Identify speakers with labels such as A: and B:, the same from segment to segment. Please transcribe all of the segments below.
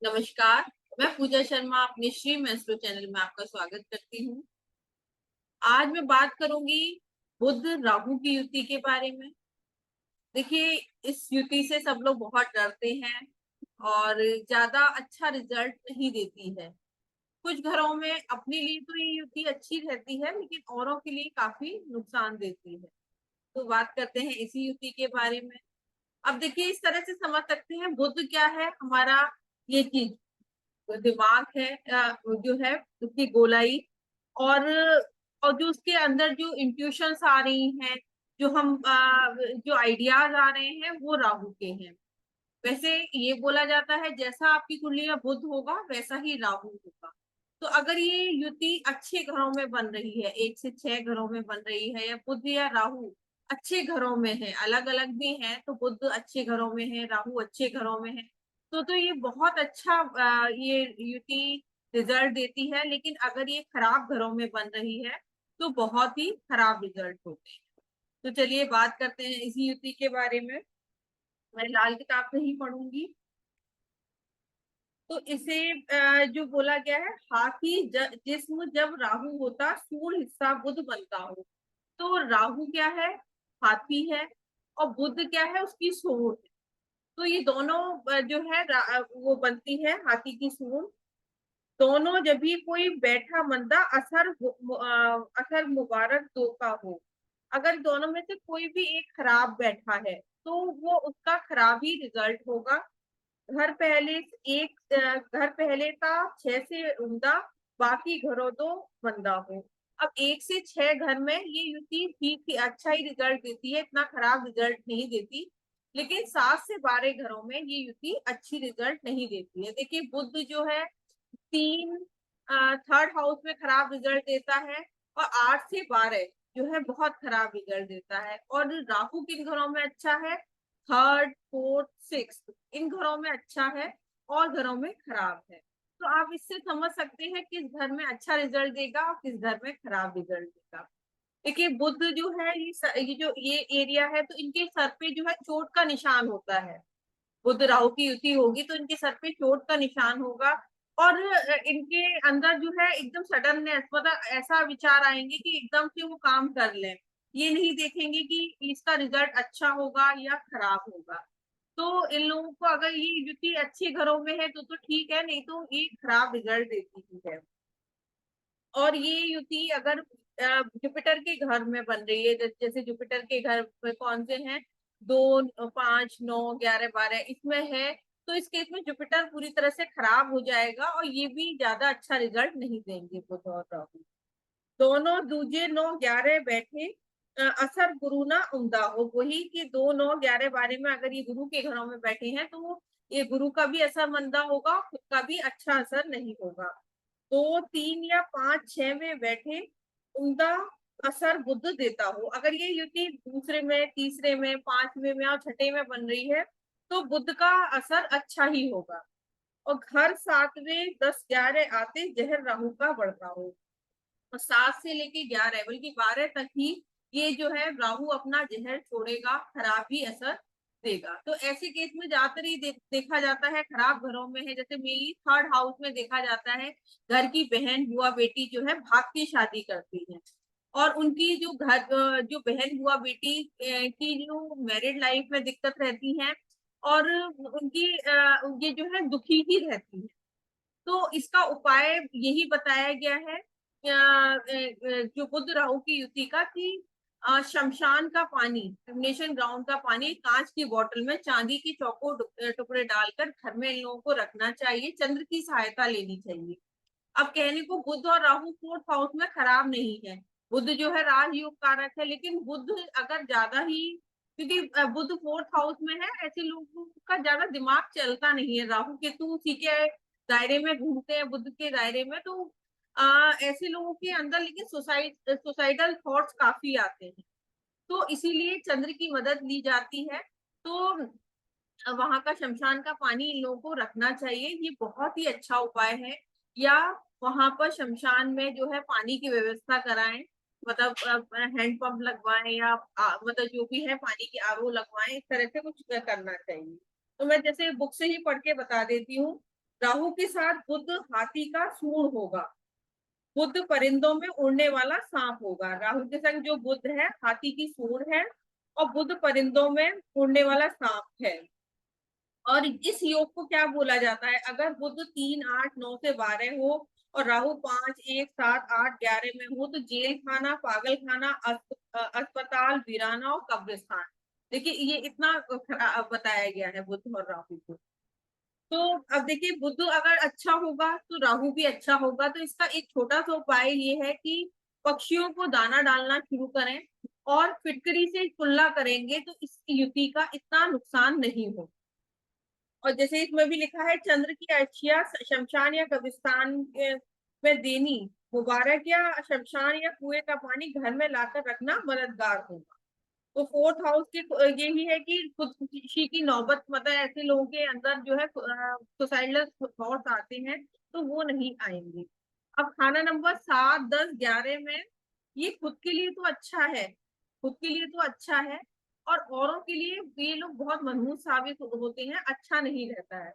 A: नमस्कार। मैं पूजा शर्मा अपने श्री मेस्ट्रो चैनल में आपका स्वागत करती हूँ। आज मैं बात करूंगी बुध राहु की युति के बारे में। देखिए, इस युति से सब लोग बहुत डरते हैं और ज्यादा अच्छा रिजल्ट नहीं देती है। कुछ घरों में अपने लिए तो ये युति अच्छी रहती है, लेकिन औरों के लिए काफी नुकसान देती है। तो बात करते हैं इसी युति के बारे में। अब देखिए, इस तरह से समझ सकते हैं बुध क्या है हमारा, ये चीज दिमाग है, जो है उसकी गोलाई, और जो उसके अंदर जो इंट्यूशंस आ रही हैं, जो हम जो आइडियाज आ रहे हैं वो राहु के हैं। वैसे ये बोला जाता है जैसा आपकी कुंडली में बुध होगा वैसा ही राहु होगा। तो अगर ये युति अच्छे घरों में बन रही है, 1 से 6 घरों में बन रही है, या बुध या राहु अच्छे घरों में है, अलग अलग भी है तो बुध अच्छे घरों में है, राहु अच्छे घरों में है, तो ये बहुत अच्छा ये युति रिजल्ट देती है। लेकिन अगर ये खराब घरों में बन रही है तो बहुत ही खराब रिजल्ट होते हैं। तो चलिए बात करते हैं इसी युति के बारे में। मैं लाल किताब से ही पढ़ूंगी। तो इसे जो बोला गया है, हाथी जिस्म जब राहु होता स्थूल हिस्सा बुध बनता हो। तो राहु क्या है? हाथी है। और बुध क्या है? उसकी सूंड है। तो ये दोनों जो है वो बनती है हाथी की सूंड। दोनों जब भी कोई बैठा मंदा असर मुबारक दो का हो। अगर दोनों में से कोई भी एक खराब बैठा है तो वो उसका खराब ही रिजल्ट होगा। घर पहले घर पहले का 6 से उमदा, बाकी घरों दो मंदा हो। अब 1 से 6 घर में ये युति ठीक ही अच्छा ही रिजल्ट देती है, इतना खराब रिजल्ट नहीं देती। लेकिन 7 से 12 घरों में ये युति अच्छी रिजल्ट नहीं देती है। देखिए, बुध जो है 3 थर्ड हाउस में खराब रिजल्ट देता है, और 8 से 12 जो है बहुत खराब रिजल्ट देता है। और राहु किन घरों में अच्छा है? थर्ड, फोर्थ, सिक्स, इन घरों में अच्छा है और घरों में खराब है। तो आप इससे समझ सकते हैं किस घर में अच्छा रिजल्ट देगा और किस घर में खराब रिजल्ट देगा। देखिए, बुध जो है ये जो ये एरिया है, तो इनके सर पे जो है चोट का निशान होता है। बुध राहु की युति होगी तो इनके सर पे चोट का निशान होगा। और इनके अंदर जो है एकदम सडननेस, मतलब ऐसा विचार आएंगे कि एकदम से वो काम कर लें। ये नहीं देखेंगे कि इसका रिजल्ट अच्छा होगा या खराब होगा। तो इन लोगों को अगर ये युति अच्छे घरों में है तो ठीक है, नहीं तो ये खराब रिजल्ट देती ही है। और ये युति अगर जुपिटर के घर में बन रही है, जैसे जुपिटर के घर में कौन से हैं? 2, 5, 9, 11, 12 इसमें है। तो इस केस में जुपिटर पूरी तरह से खराब हो जाएगा और ये भी ज्यादा अच्छा रिजल्ट नहीं देंगे बुध और राहु। दोनों दूजे 9, 11 बैठे, असर गुरु ना उमदा हो। वही कि 2, 9, 11, 12 में अगर ये गुरु के घरों में बैठे हैं तो ये गुरु का भी असर मंदा होगा, खुद का भी अच्छा असर नहीं होगा। 2, 3 या 5, 6 में बैठे, उमदा असर बुध देता हो। अगर ये युति दूसरे में, तीसरे में, 5वें में और छठे में बन रही है तो बुध का असर अच्छा ही होगा। और घर 7वें, 10, 11 आते जहर राहु का बढ़ता हो। और 7 से लेके 11 बल्कि 12 तक ही ये जो है राहु अपना जहर छोड़ेगा, खराब ही असर देगा। तो ऐसे केस में ज्यादातर ही देखा जाता है खराब घरों में है। जैसे मेरी थर्ड हाउस में देखा जाता है, घर की बहन बुआ बेटी जो है भाग की शादी करती है, और उनकी जो बहन बुआ बेटी की जो मैरिड लाइफ में दिक्कत रहती है, और उनकी ये जो है दुखी ही रहती है। तो इसका उपाय यही बताया गया है जो बुध राहु की युति का, कि शमशान का पानी, क्रिमिनेशन ग्राउंड का पानी कांच की बोतल में चांदी की चौको टुकड़े डालकर घर में इन लोगों को रखना चाहिए। चंद्र की सहायता लेनी चाहिए। अब कहने को बुध और राहु फोर्थ हाउस में खराब नहीं है। बुध जो है राजयोग कारक है, लेकिन बुध अगर ज्यादा ही, क्योंकि बुध फोर्थ हाउस में है, ऐसे लोगों का ज्यादा दिमाग चलता नहीं है। राहु केतु उसी के दायरे में घूमते हैं, बुध के दायरे में, तो ऐसे लोगों के अंदर लेकिन सुसाइडल थॉट्स काफी आते हैं। तो इसीलिए चंद्र की मदद ली जाती है। तो वहां का शमशान का पानी इन लोगों को रखना चाहिए, ये बहुत ही अच्छा उपाय है। या वहां पर शमशान में जो है पानी की व्यवस्था कराएं, मतलब हैंड पंप लगवाएं, या मतलब जो भी है पानी की आरओ लगवाएं, इस तरह से कुछ करना चाहिए। तो मैं जैसे बुक से ही पढ़ के बता देती हूँ। राहु के साथ बुध हाथी का सूंड होगा, बुध परिंदों में उड़ने वाला सांप होगा। राहु के संग जो बुध है हाथी की सूंड है, और बुध परिंदों में उड़ने वाला सांप है। और इस योग को क्या बोला जाता है? अगर बुध 3, 8, 9 से 12 हो और राहु 5, 1, 7, 8, 11 में हो, तो जेल खाना, पागल खाना, अस्पताल, वीराना और कब्रिस्तान। देखिए ये इतना बताया गया है बुध और राहु को। तो अब देखिए बुध अगर अच्छा होगा तो राहु भी अच्छा होगा। तो इसका एक छोटा सा उपाय ये है कि पक्षियों को दाना डालना शुरू करें, और फिटकरी से कुल्ला करेंगे तो इस युति का इतना नुकसान नहीं हो। और जैसे इसमें भी लिखा है, चंद्र की अर्चिया शमशान या कब्रिस्तान में देनी मुबारक, या शमशान या कुएं का पानी घर में लाकर रखना मददगार होगा। तो फोर्थ हाउस की यही है कि खुदकुशी की नौबत, मतलब ऐसे लोगों के अंदर जो है सुसाइडल थॉट्स आते हैं, तो वो नहीं आएंगे। अब खाना नंबर 7, 10, 11 में ये खुद के लिए तो अच्छा है, खुद के लिए तो अच्छा है, और औरों के लिए ये लोग बहुत मनहूस साबित होते हैं, अच्छा नहीं रहता है।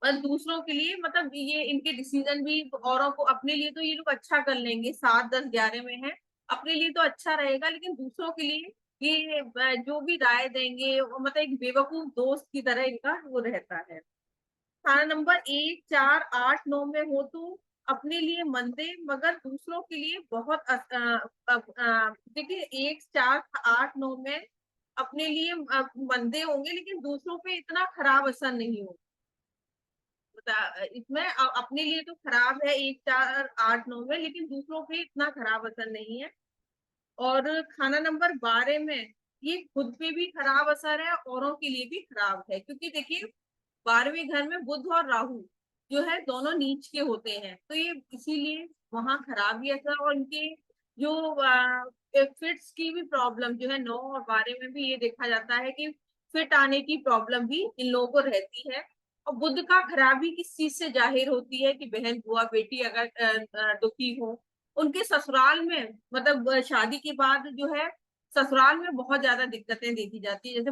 A: और दूसरों के लिए मतलब ये इनके डिसीजन भी औरों को, अपने लिए तो ये लोग अच्छा कर लेंगे, 7, 10, 11 में है, अपने लिए तो अच्छा रहेगा, लेकिन दूसरों के लिए ये जो भी राय देंगे वो मतलब एक बेवकूफ दोस्त की तरह इनका वो रहता है। खाना नंबर 1, 4, 8, 9 में हो तो अपने लिए मंदे मगर दूसरों के लिए बहुत देखिए 1, 4, 8, 9 में अपने लिए मंदे होंगे, लेकिन दूसरों पे इतना खराब असर नहीं होगा। इसमें अपने लिए तो खराब है 1, 4, 8, 9 में, लेकिन दूसरों पे इतना खराब असर नहीं है। और खाना नंबर 12 में ये खुद पे भी खराब असर है, औरों के लिए भी खराब है, क्योंकि देखिए 12वें घर में बुध और राहु जो है दोनों नीच के होते हैं, तो ये इसीलिए वहां खराब ही असर। और इनके जो फिट्स की भी प्रॉब्लम जो है 9 और 12 में भी ये देखा जाता है कि फिट आने की प्रॉब्लम भी इन लोगों को रहती है। और बुध का खराबी किस चीज से जाहिर होती है कि बहन बुआ बेटी अगर दुखी हो, उनके ससुराल में मतलब शादी के बाद जो है ससुराल में बहुत ज्यादा दिक्कतें देखी जाती है। जैसे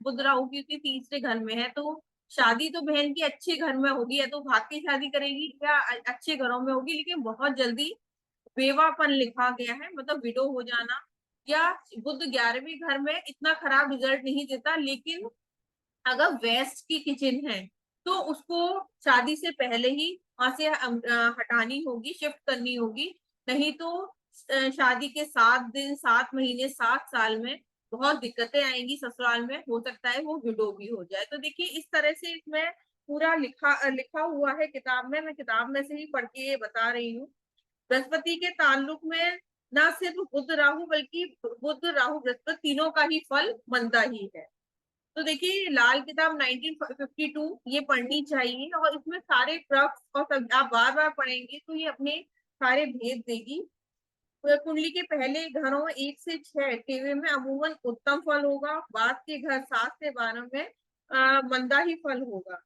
A: बुध राहु की तीसरे घर में है, तो शादी तो बहन की अच्छे घर में होगी, या तो भाग के शादी करेगी या अच्छे घरों में होगी, लेकिन बहुत जल्दी बेवापन लिखा गया है, मतलब विडो हो जाना। या बुध 11वें घर में इतना खराब रिजल्ट नहीं देता, लेकिन अगर वेस्ट की किचन है तो उसको शादी से पहले ही वहां से हटानी होगी, शिफ्ट करनी होगी। नहीं तो शादी के 7 दिन, 7 महीने, 7 साल में बहुत दिक्कतें आएंगी ससुराल में, हो सकता है वो विडो भी हो जाए। तो देखिए इस तरह से इसमें पूरा लिखा हुआ है किताब में, मैं किताब में से ही पढ़ के ये बता रही हूँ। बृहस्पति के ताल्लुक में न सिर्फ बुध राहु बल्कि बुध राहु बृहस्पति तीनों का ही फल मंदा ही है। तो देखिए लाल किताब 1952 ये पढ़नी चाहिए, और इसमें सारे क्रक्स और सब आप बार बार पढ़ेंगे तो ये अपने सारे भेद देगी। तो कुंडली के पहले घरों 1 से 6 टेवे में अमूमन उत्तम फल होगा, बाद के घर 7 से 12 में मंदा ही फल होगा।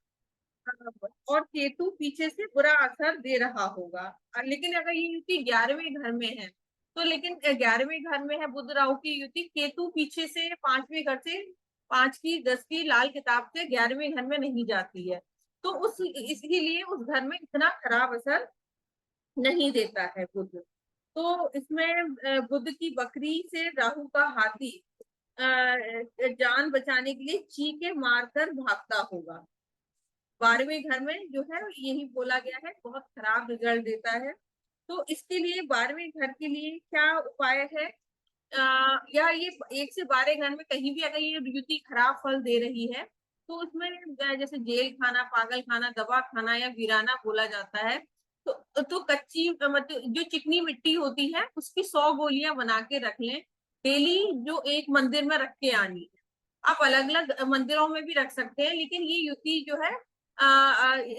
A: और केतु पीछे से बुरा असर दे रहा होगा। लेकिन अगर ये युति 11वें घर में है, तो लेकिन 11वें घर में है बुध राहु की युति, केतु पीछे से 5वें घर से 5 की 10 की लाल किताब से 11वें घर में नहीं जाती है, तो उस इसीलिए उस घर में इतना खराब असर नहीं देता है बुध। तो इसमें बुध की बकरी से राहु का हाथी जान बचाने के लिए चीखे मारकर भागता होगा। 12वें घर में जो है यही बोला गया है बहुत खराब रिजल्ट देता है। तो इसके लिए 12वें घर के लिए क्या उपाय है? या ये 1 से 12 घर में कहीं भी अगर ये युति खराब फल दे रही है, तो उसमें जैसे जेल खाना, पागल खाना, दवा खाना या वीराना बोला जाता है। तो कच्ची मतलब जो चिकनी मिट्टी होती है उसकी 100 गोलियां बना के रख लें डेली, जो एक मंदिर में रख के आनी है। आप अलग अलग मंदिरों में भी रख सकते हैं, लेकिन ये युति जो है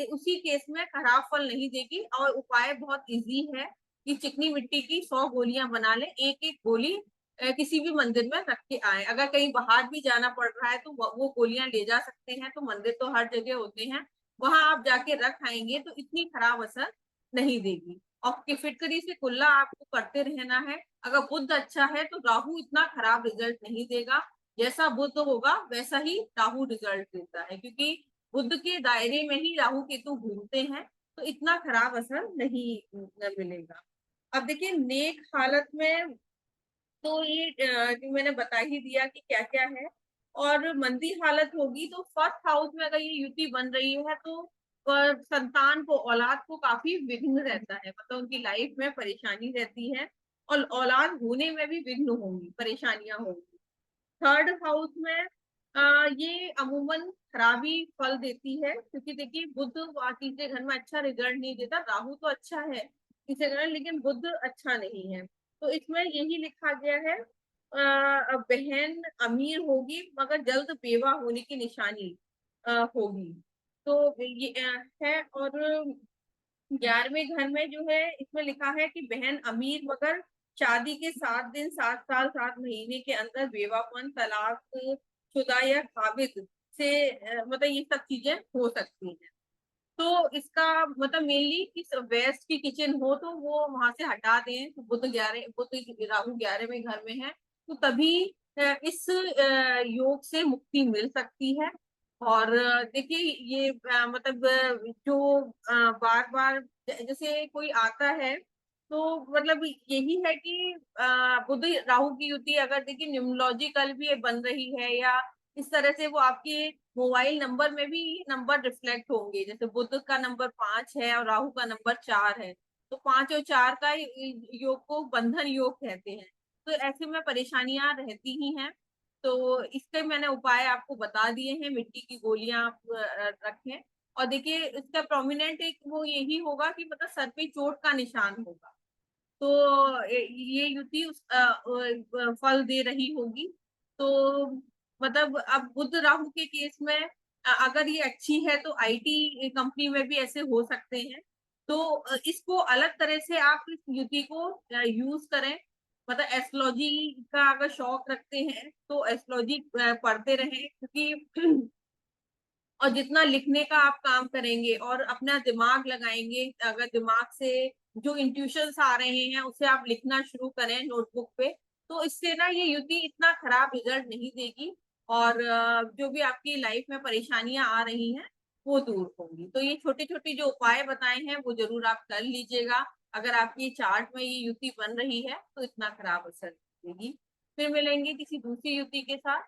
A: उसी केस में खराब फल नहीं देगी। और उपाय बहुत इजी है कि चिकनी मिट्टी की 100 गोलियां बना लें, एक एक गोली किसी भी मंदिर में रख के आए। अगर कहीं बाहर भी जाना पड़ रहा है तो वो गोलियां ले जा सकते हैं, तो मंदिर तो हर जगह होते हैं, वहां आप जाके रख आएंगे तो इतनी खराब असर नहीं देगी। और फिटकरी से कुल्ला आपको करते रहना है। अगर बुध अच्छा है तो राहु इतना खराब रिजल्ट नहीं देगा। जैसा बुध होगा वैसा ही राहु रिजल्ट देता है, क्योंकि बुध के दायरे में ही राहु केतु घूमते हैं, तो इतना खराब असर नहीं मिलेगा। अब देखिए नेक हालत में तो ये जो मैंने बता ही दिया कि क्या क्या है। और मंदी हालत होगी तो फर्स्ट हाउस में अगर ये युति बन रही है तो संतान को, औलाद को काफी विघ्न रहता है, मतलब उनकी लाइफ में परेशानी रहती है, और औलाद होने में भी विघ्न होंगी, परेशानियां होंगी। थर्ड हाउस में ये अमूमन खराबी फल देती है, क्योंकि देखिए बुध तीसरे घर में अच्छा रिजल्ट नहीं देता, राहु तो अच्छा है तीसरे घर में, लेकिन बुध अच्छा नहीं है। तो इसमें यही लिखा गया है बहन अमीर होगी मगर जल्द बेवा होने की निशानी होगी। तो ये है। और 11वें घर में जो है इसमें लिखा है कि बहन अमीर मगर शादी के 7 दिन 7 साल 7 महीने के अंदर बेवापन, तलाक शुदा या काबिज से मतलब ये सब चीजें हो सकती हैं। तो इसका मतलब मेनली कि वेस्ट की किचन हो तो वो वहां से हटा दें, तो बुध राहु 11वें घर में है, तो तभी इस योग से मुक्ति मिल सकती है। और देखिए ये मतलब जो बार बार जैसे कोई आता है तो मतलब यही है कि बुध राहु की युति अगर देखिए न्यूमरोलॉजिकल भी बन रही है, या इस तरह से वो आपके मोबाइल नंबर में भी नंबर रिफ्लेक्ट होंगे, जैसे बुध का नंबर 5 है और राहु का नंबर 4 है, तो 5 और 4 का योग को बंधन योग कहते हैं। तो ऐसे में परेशानियां रहती ही हैं। तो इसके मैंने उपाय आपको बता दिए हैं, मिट्टी की गोलियां आप रखें। और देखिए इसका प्रोमिनेंट एक वो यही होगा कि मतलब सर पे चोट का निशान होगा, तो ये युति फल दे रही होगी। तो मतलब अब बुध राहु के केस में अगर ये अच्छी है तो आईटी कंपनी में भी ऐसे हो सकते हैं। तो इसको अलग तरह से आप इस युति को यूज करें, मतलब एस्ट्रोलॉजी का अगर शौक रखते हैं तो एस्ट्रोलॉजी पढ़ते रहें, क्योंकि और जितना लिखने का आप काम करेंगे और अपना दिमाग लगाएंगे, अगर दिमाग से जो इंट्यूशंस आ रहे हैं उसे आप लिखना शुरू करें नोटबुक पे, तो इससे ना ये युति इतना खराब रिजल्ट नहीं देगी, और जो भी आपकी लाइफ में परेशानियां आ रही हैं वो दूर होंगी। तो ये छोटे छोटे जो उपाय बताए हैं वो जरूर आप कर लीजिएगा, अगर आपकी चार्ट में ये युति बन रही है तो इतना खराब असर नहीं देगी। फिर मिलेंगे किसी दूसरी युति के साथ।